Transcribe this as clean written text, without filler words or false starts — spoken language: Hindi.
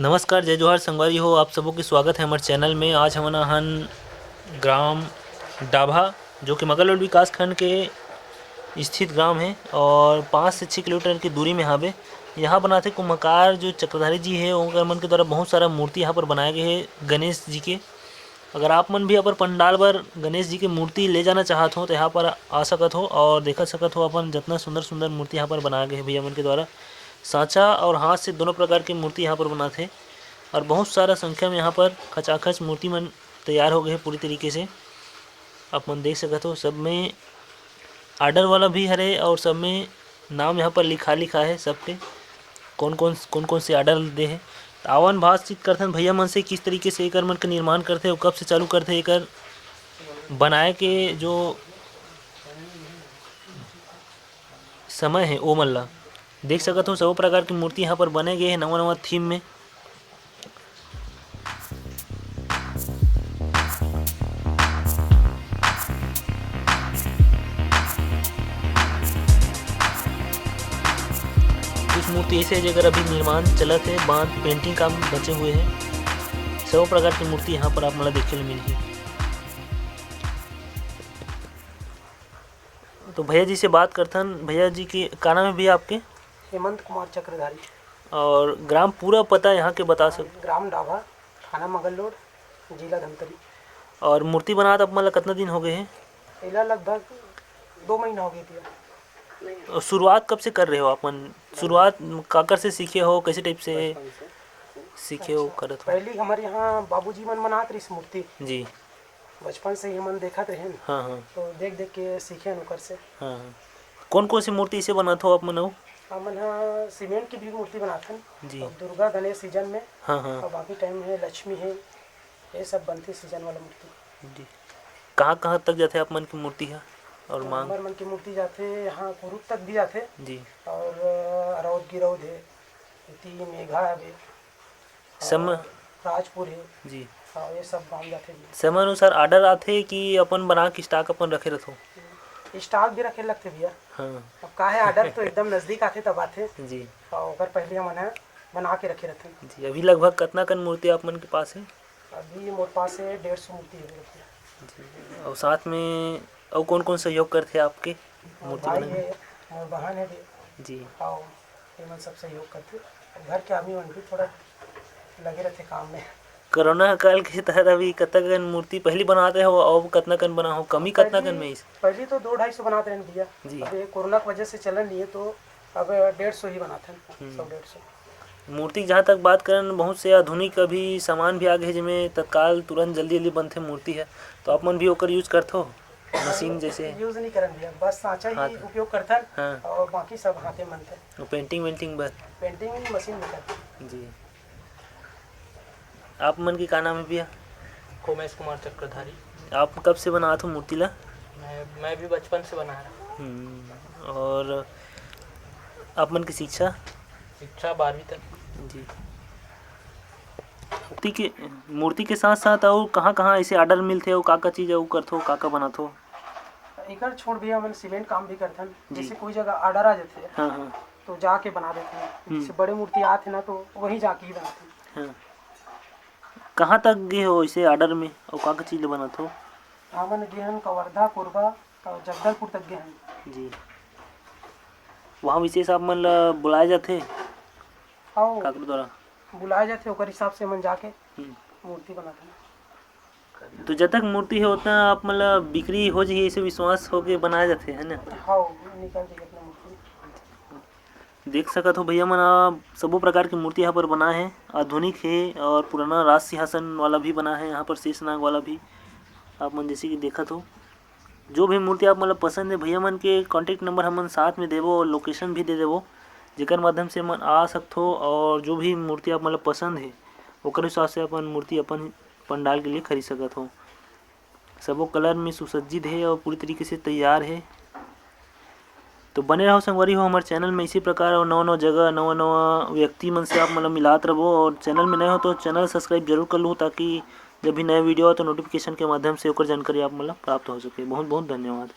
नमस्कार, जय जोहार संगवारी हो। आप सबों की स्वागत है हमारे चैनल में। आज हम हन ग्राम डाभा जो कि मगरलोड विकास खंड के स्थित ग्राम है और 5 से 6 किलोमीटर की दूरी में हावे। यहाँ बनाते कुम्भकार जो चक्रधारी जी है उनका मन के द्वारा बहुत सारा मूर्ति यहाँ पर बनाए गए हैं गणेश जी के। अगर आप मन भी अपन पंडाल पर गणेश जी की मूर्ति ले जाना चाहत हो तो यहाँ पर आ सकत हो और देखा सकत हो अपन जितना सुंदर सुंदर मूर्ति यहाँ पर बनाए गए हैं भैया मन के द्वारा। सांचा और हाथ से दोनों प्रकार की मूर्ति यहाँ पर बनाते हैं और बहुत सारा संख्या में यहाँ पर खचाखच मूर्ति मन तैयार हो गए हैं पूरी तरीके से। आप मन देख सकते हो सब में आर्डर वाला भी हरे और सब में नाम यहाँ पर लिखा है सबके कौन कौन से आर्डर दे है। तो आवन बातचीत करते हैं भैया मन से किस तरीके से एकर मन के निर्माण करते हैं और कब से चालू करते हैं एकर बनाए के जो समय है वो मन ला देख सकते हो। सब प्रकार की मूर्ति यहाँ पर बने गए हैं नवा नवा थीम में। कुछ मूर्ति ऐसे है जगह अभी निर्माण चलत है, बांध पेंटिंग काम बचे हुए हैं। सब प्रकार की मूर्ति यहाँ पर आप मतलब देखे ले मिलेगी। तो भैया जी से बात करते हैं। भैया जी की का नाम है भैया आपके? हेमंत कुमार चक्रधारी। और ग्राम पूरा पता यहाँ के बता सकते? ग्राम डाभा, थाना मगरलोड, जिला धमतरी। और मूर्ति बनात अब मतलब कितना दिन हो गए हैं? इला लगभग 2 महीना हो गई थी। और शुरुआत कब से कर रहे हो अपन? शुरुआत काकर से सीखे हो, कैसे टाइप से सीखे हो करत हो? पहली हमारे यहाँ बाबूजी मन बनात रही मूर्ति जी। बचपन से ही मन देखत रहे। हाँ हाँ। तो देख देख के सीखे नुकर से। हाँ हाँ। कौन सी मूर्ति इसे बनाते हो आप मन? हमन यहाँ सीमेंट की भी मूर्ति बनाते हैं जी। तो दुर्गा गणेश सीजन में। हाँ हाँ। और बाकी टाइम है लक्ष्मी है, ये सब बनती सीजन वाला मूर्ति। जी। कहाँ तक जाते आप मन की मूर्ति है और मांग? हमारे मन की मूर्ति जाते यहाँ कुरुप तक भी जाते जी। और अरौद गिरौद है, मेघा है, समय राजपुर है जी। हाँ, ये सब गाँव जाते हैं। समय अनुसार आर्डर आते कि अपन बना के स्टॉक अपन रखे रहते हो? स्टॉक भी रखे लगते भैया। हाँ। अब का है आर्डर तो एकदम नज़दीक आते तब आते जी। और अगर पहले हम बना के रखे रहते हैं। जी। अभी लगभग कितना कन मूर्ति आप मन के पास है? अभी मोटे पास है 150 मूर्ति है जी। और साथ में और कौन सहयोग करते हैं आपके मूर्ति भाई बनाने है और बहन है जी। और ये सब सहयोग करते। घर के आदमी मन भी थोड़ा लगे रहते काम में। कोरोना काल के तहत अभी कितना कन मूर्ति पहली बनाते हो और कितना कन बना हो? कमी कितना कन में इस? पहले तो 200-250 बनाते हैं भैया जी। अब कोरोना की वजह से चलन नहीं है तो अब 150 ही बनाते हैं। 100-150 मूर्ति जहाँ तक बात करें बहुत से आधुनिक अभी सामान भी आ गए जिसमें तत्काल तुरंत जल्दी बनते मूर्ति है। तो आप मन भी ओकर यूज करते हो मशीन जैसे? यूज नहीं करन भैया, बस सांचा ही उपयोग करते हैं। हाँ। और बाकी सब हाथे बनते हैं। पेंटिंग बस? पेंटिंग मशीन में करते जी। आप मन की का नाम है भैया? कोमेश कुमार चक्रधारी। आप कब से बना हो मूर्ति ला? मैं भी बचपन से बना रहा। और आप मन की शिक्षा 12वीं तक। जी। मूर्ति के साथ साथ और कहाँ ऐसे ऑर्डर मिलते हो? का चीज़ और करते हो? का बनाते हो? एक छोड़ भी हम सीमेंट काम भी करते हैं। जैसे कोई जगह ऑर्डर आ जाते हैं हाँ हाँ। तो जाके बना देते हैं। जैसे बड़े मूर्ति आते ना तो वहीं जाके ही बनाते हैं। हाँ। कहाँ तक गए हो इसे ऑर्डर में और का चीज़ बनाते हो? हमन गए हैं कवर्धा, कोरबा और जगदलपुर तक गए हैं। जी। वहाँ विशेष आप मन ला बुलाए जाते और द्वारा बुलाए जाते ओकर हिसाब से मन जाके मूर्ति बनाते हैं। तो जब तक मूर्ति है उतना आप मतलब बिक्री हो जाए ऐसे विश्वास हो के बनाए जाते हैं ना? हाँ निकल जाएगी अपना मूर्ति। देख सकत हो भैया मन सबो प्रकार की मूर्ति यहाँ पर बना है। आधुनिक है और पुराना राज सिंहासन वाला भी बना है यहाँ पर, शेषनाग वाला भी आप मन जैसे कि देखत हो। जो भी मूर्ति आप मतलब पसंद है भैया मन के कॉन्टेक्ट नंबर हमन साथ में देवो और लोकेशन भी दे देवो जेकर माध्यम से मन आ सकते हो और जो भी मूर्ति आप मतलब पसंद है ओकर हिसाब से अपन मूर्ति अपन पंडाल के लिए खरीद सकत हो। सबो कलर में सुसज्जित है और पूरी तरीके से तैयार है। तो बने रहो संगवारी हो हमारे चैनल में इसी प्रकार और नवा जगह नवा व्यक्ति मन से आप मतलब मिलात रहो। और चैनल में नए हो तो चैनल सब्सक्राइब जरूर कर लो ताकि जब भी नया वीडियो हो तो नोटिफिकेशन के माध्यम से ओकर जानकारी आप मतलब प्राप्त हो सके। बहुत बहुत धन्यवाद।